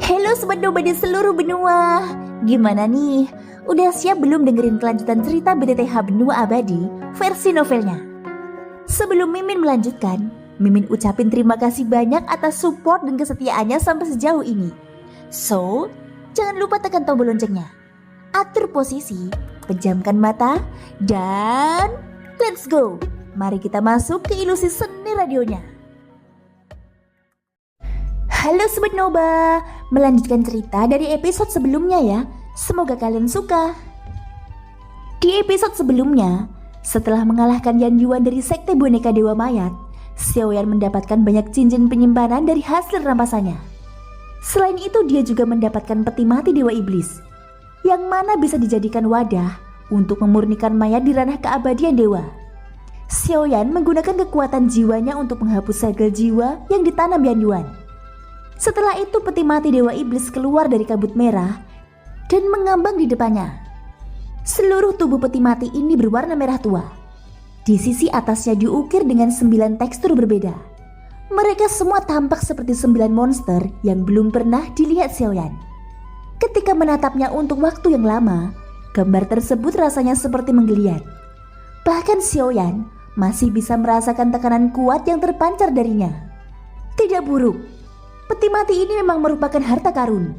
Halo Sobat Noba di seluruh benua. Gimana nih? Udah siap belum dengerin kelanjutan cerita BTTH Benua Abadi versi novelnya? Sebelum Mimin melanjutkan, Mimin ucapin terima kasih banyak atas support dan kesetiaannya sampai sejauh ini. So, jangan lupa tekan tombol loncengnya, atur posisi, pejamkan mata, dan let's go. Mari kita masuk ke ilusi seni radionya. Halo Sobat Noba, melanjutkan cerita dari episode sebelumnya ya. Semoga kalian suka. Di episode sebelumnya, setelah mengalahkan Yan Yuan dari sekte boneka Dewa Mayat, Xiaoyan mendapatkan banyak cincin penyimpanan dari hasil rampasannya. Selain itu dia juga mendapatkan peti mati Dewa Iblis, yang mana bisa dijadikan wadah untuk memurnikan mayat di ranah keabadian dewa. Xiaoyan menggunakan kekuatan jiwanya untuk menghapus segel jiwa yang ditanam Yan Yuan. Setelah itu peti mati Dewa Iblis keluar dari kabut merah dan mengambang di depannya. Seluruh tubuh peti mati ini berwarna merah tua. Di sisi atasnya diukir dengan 9 tekstur berbeda. Mereka semua tampak seperti 9 monster yang belum pernah dilihat Xiaoyan. Ketika menatapnya untuk waktu yang lama, gambar tersebut rasanya seperti menggeliat. Bahkan Xiaoyan masih bisa merasakan tekanan kuat yang terpancar darinya. Tidak buruk. Peti mati ini memang merupakan harta karun,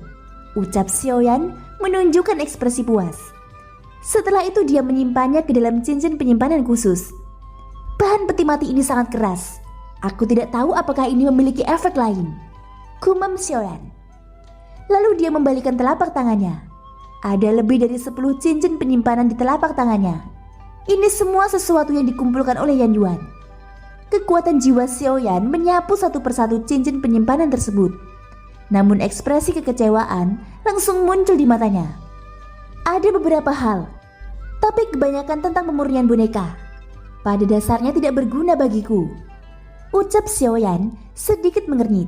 ucap Xiaoyan menunjukkan ekspresi puas. Setelah itu dia menyimpannya ke dalam cincin penyimpanan khusus. Bahan peti mati ini sangat keras. Aku tidak tahu apakah ini memiliki efek lain, gumam Xiaoyan. Lalu dia membalikan telapak tangannya. Ada lebih dari 10 cincin penyimpanan di telapak tangannya. Ini semua sesuatu yang dikumpulkan oleh Yan Yuan. Kekuatan jiwa Xiaoyan menyapu satu persatu cincin penyimpanan tersebut. Namun ekspresi kekecewaan langsung muncul di matanya. Ada beberapa hal, tapi kebanyakan tentang pemurnian boneka. Pada dasarnya tidak berguna bagiku, ucap Xiaoyan sedikit mengernyit.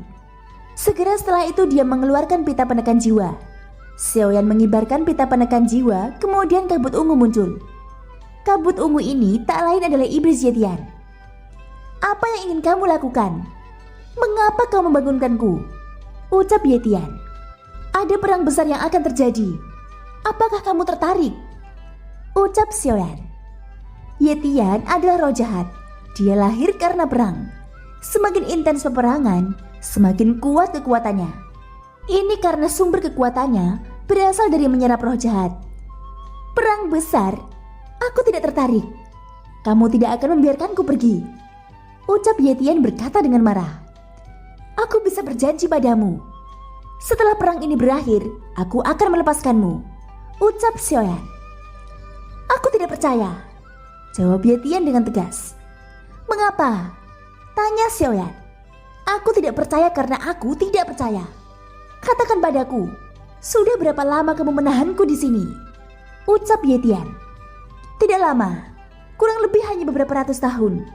Segera setelah itu dia mengeluarkan pita penekan jiwa. Xiaoyan mengibarkan pita penekan jiwa, kemudian kabut ungu muncul. Kabut ungu ini tak lain adalah iblis Yetian. Apa yang ingin kamu lakukan? Mengapa kau membangunkanku? Ucap Yetian. Ada perang besar yang akan terjadi. Apakah kamu tertarik? Ucap Xiaoyan. Yetian adalah roh jahat. Dia lahir karena perang. Semakin intens peperangan, semakin kuat kekuatannya. Ini karena sumber kekuatannya berasal dari menyerap roh jahat. Perang besar? Aku tidak tertarik. Kamu tidak akan membiarkanku pergi, ucap Yetian berkata dengan marah. Aku bisa berjanji padamu, setelah perang ini berakhir, aku akan melepaskanmu, ucap Xiaoyan. Aku tidak percaya, jawab Yetian dengan tegas. Mengapa? Tanya Xiaoyan. Aku tidak percaya karena aku tidak percaya. Katakan padaku, sudah berapa lama kamu menahanku di sini? Ucap Yetian. Tidak lama, kurang lebih hanya beberapa ratus tahun.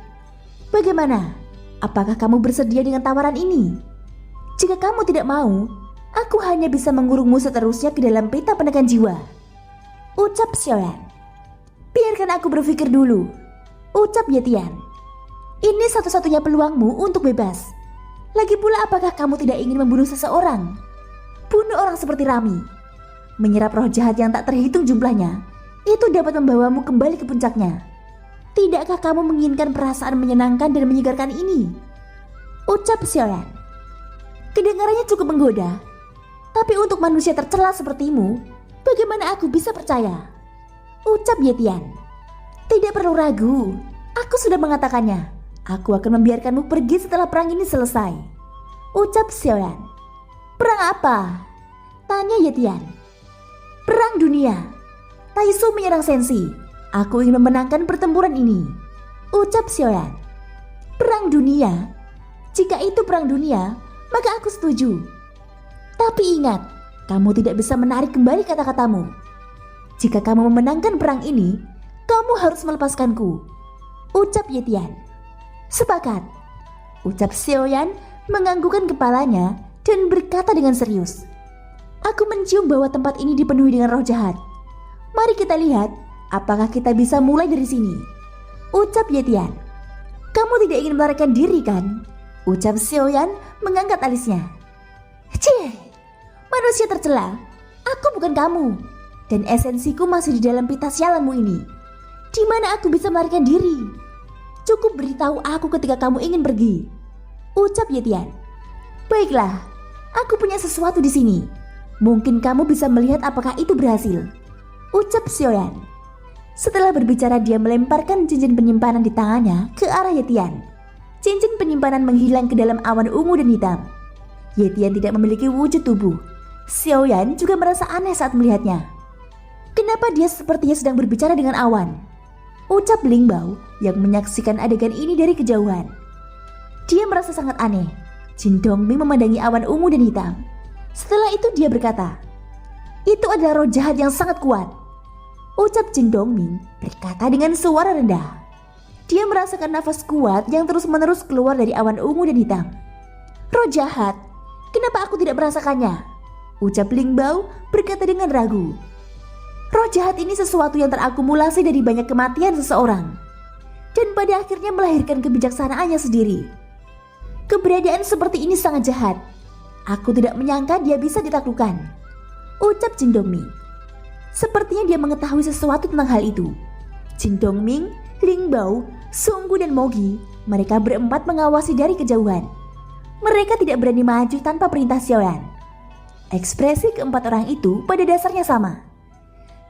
Bagaimana? Apakah kamu bersedia dengan tawaran ini? Jika kamu tidak mau, aku hanya bisa mengurungmu seterusnya ke dalam pita penekan jiwa, ucap Xiaoyan. Biarkan aku berpikir dulu, ucap Yetian. Ini satu-satunya peluangmu untuk bebas. Lagi pula apakah kamu tidak ingin membunuh seseorang? Bunuh orang seperti Rami. Menyerap roh jahat yang tak terhitung jumlahnya, itu dapat membawamu kembali ke puncaknya. Tidakkah kamu menginginkan perasaan menyenangkan dan menyegarkan ini? Ucap Xiaoyan. Kedengarannya cukup menggoda. Tapi untuk manusia tercela sepertimu, bagaimana aku bisa percaya? Ucap Yetian. Tidak perlu ragu, aku sudah mengatakannya. Aku akan membiarkanmu pergi setelah perang ini selesai, ucap Xiaoyan. Perang apa? Tanya Yetian. Perang dunia. Taisu menyerang Sensi. Aku ingin memenangkan pertempuran ini, ucap Xiaoyan. Perang dunia? Jika itu perang dunia, maka aku setuju. Tapi ingat, kamu tidak bisa menarik kembali kata-katamu. Jika kamu memenangkan perang ini, kamu harus melepaskanku, ucap Yetian. Sepakat, ucap Xiaoyan menganggukkan kepalanya dan berkata dengan serius. Aku mencium bahwa tempat ini dipenuhi dengan roh jahat. Mari kita lihat apakah kita bisa mulai dari sini, ucap Yetian. Kamu tidak ingin melarikan diri kan? Ucap Xiaoyan mengangkat alisnya. Cih, Manusia tercela, aku bukan kamu. Dan esensiku masih di dalam pita sialanmu ini. Di mana aku bisa melarikan diri? Cukup beritahu aku ketika kamu ingin pergi, ucap Yetian. Baiklah, aku punya sesuatu di sini. Mungkin kamu bisa melihat apakah itu berhasil, ucap Xiaoyan. Setelah berbicara, dia melemparkan cincin penyimpanan di tangannya ke arah Yetian. Cincin penyimpanan menghilang ke dalam awan ungu dan hitam. Yetian tidak memiliki wujud tubuh. Xiaoyan juga merasa aneh saat melihatnya. Kenapa dia sepertinya sedang berbicara dengan awan? Ucap Lingbao yang menyaksikan adegan ini dari kejauhan. Dia merasa sangat aneh. Jin Dongming memandangi awan ungu dan hitam. Setelah itu dia berkata, "Itu adalah roh jahat yang sangat kuat," ucap Jin Dongming berkata dengan suara rendah. Dia merasakan nafas kuat yang terus-menerus keluar dari awan ungu dan hitam. "Roh jahat? Kenapa aku tidak merasakannya?" ucap Lingbao berkata dengan ragu. Roh jahat ini sesuatu yang terakumulasi dari banyak kematian seseorang, dan pada akhirnya melahirkan kebijaksanaannya sendiri. Keberadaan seperti ini sangat jahat. Aku tidak menyangka dia bisa ditaklukkan, ucap Jin Dongming. Sepertinya dia mengetahui sesuatu tentang hal itu. Jin Dongming, Lingbao, Sunggu dan Mogi, mereka berempat mengawasi dari kejauhan. Mereka tidak berani maju tanpa perintah Xiaoyan. Ekspresi keempat orang itu pada dasarnya sama.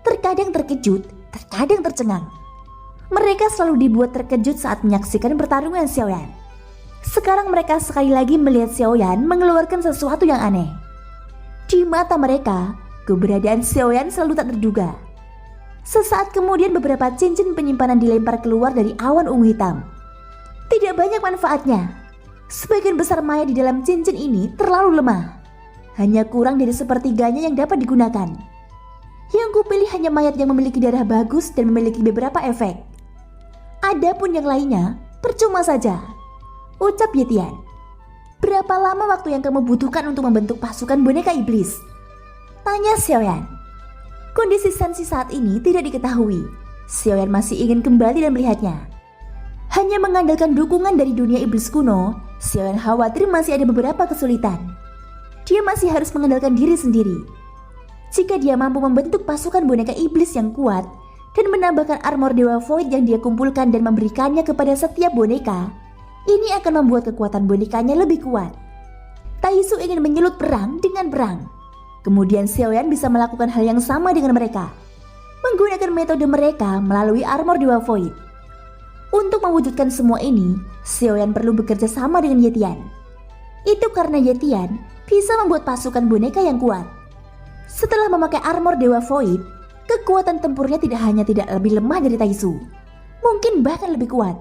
Terkadang terkejut, terkadang tercengang. Mereka selalu dibuat terkejut saat menyaksikan pertarungan Xiaoyan. Sekarang mereka sekali lagi melihat Xiaoyan mengeluarkan sesuatu yang aneh. Di mata mereka, keberadaan Xiaoyan selalu tak terduga. Sesaat kemudian beberapa cincin penyimpanan dilempar keluar dari awan ungu hitam. Tidak banyak manfaatnya. Sebagian besar mayat di dalam cincin ini terlalu lemah. Hanya kurang dari sepertiganya yang dapat digunakan. Yang kupilih hanya mayat yang memiliki darah bagus dan memiliki beberapa efek. Adapun yang lainnya, percuma saja, ucap Yetian. Berapa lama waktu yang kamu butuhkan untuk membentuk pasukan boneka iblis? Tanya Xiaoyan. Kondisi Sensi saat ini tidak diketahui. Xiaoyan masih ingin kembali dan melihatnya. Hanya mengandalkan dukungan dari dunia iblis kuno, Xiaoyan khawatir masih ada beberapa kesulitan. Dia masih harus mengandalkan diri sendiri. Jika dia mampu membentuk pasukan boneka iblis yang kuat dan menambahkan armor Dewa Void yang dia kumpulkan dan memberikannya kepada setiap boneka, ini akan membuat kekuatan bonekanya lebih kuat. Taisu ingin menyulut perang dengan perang. Kemudian Xiaoyan bisa melakukan hal yang sama dengan mereka, menggunakan metode mereka melalui armor Dewa Void. Untuk mewujudkan semua ini, Xiaoyan perlu bekerja sama dengan Yetian. Itu karena Yetian bisa membuat pasukan boneka yang kuat. Setelah memakai armor Dewa Void, kekuatan tempurnya tidak hanya tidak lebih lemah dari Taisu, mungkin bahkan lebih kuat.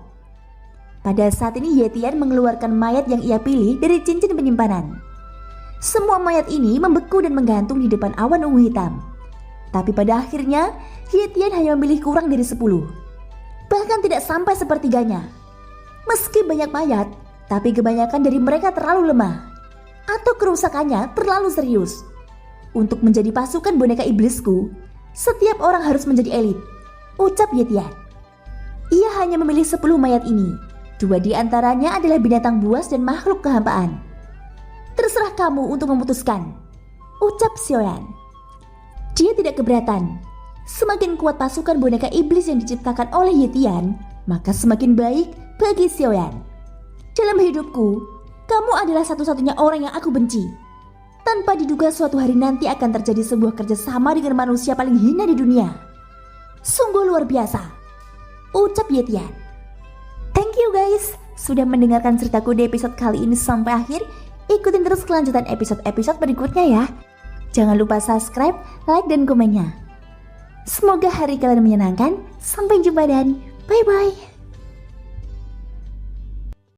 Pada saat ini Yetian mengeluarkan mayat yang ia pilih dari cincin penyimpanan. Semua mayat ini membeku dan menggantung di depan awan ungu hitam. Tapi pada akhirnya Yetian hanya memilih kurang dari 10. Bahkan tidak sampai sepertiganya. Meski banyak mayat, tapi kebanyakan dari mereka terlalu lemah, atau kerusakannya terlalu serius. Untuk menjadi pasukan boneka iblisku, setiap orang harus menjadi elit, ucap Yetian. Ia hanya memilih 10 mayat ini. 2 di antaranya adalah binatang buas dan makhluk kehampaan. Terserah kamu untuk memutuskan, ucap Xiaoyan. Dia tidak keberatan. Semakin kuat pasukan boneka iblis yang diciptakan oleh Yetian, maka semakin baik bagi Xiaoyan. Dalam hidupku, kamu adalah satu-satunya orang yang aku benci. Tanpa diduga suatu hari nanti akan terjadi sebuah kerjasama dengan manusia paling hina di dunia. Sungguh luar biasa, ucap Yetian. Thank you guys sudah mendengarkan ceritaku di episode kali ini sampai akhir. Ikutin terus kelanjutan episode-episode berikutnya ya. Jangan lupa subscribe, like, dan komennya. Semoga hari kalian menyenangkan. Sampai jumpa dan bye-bye.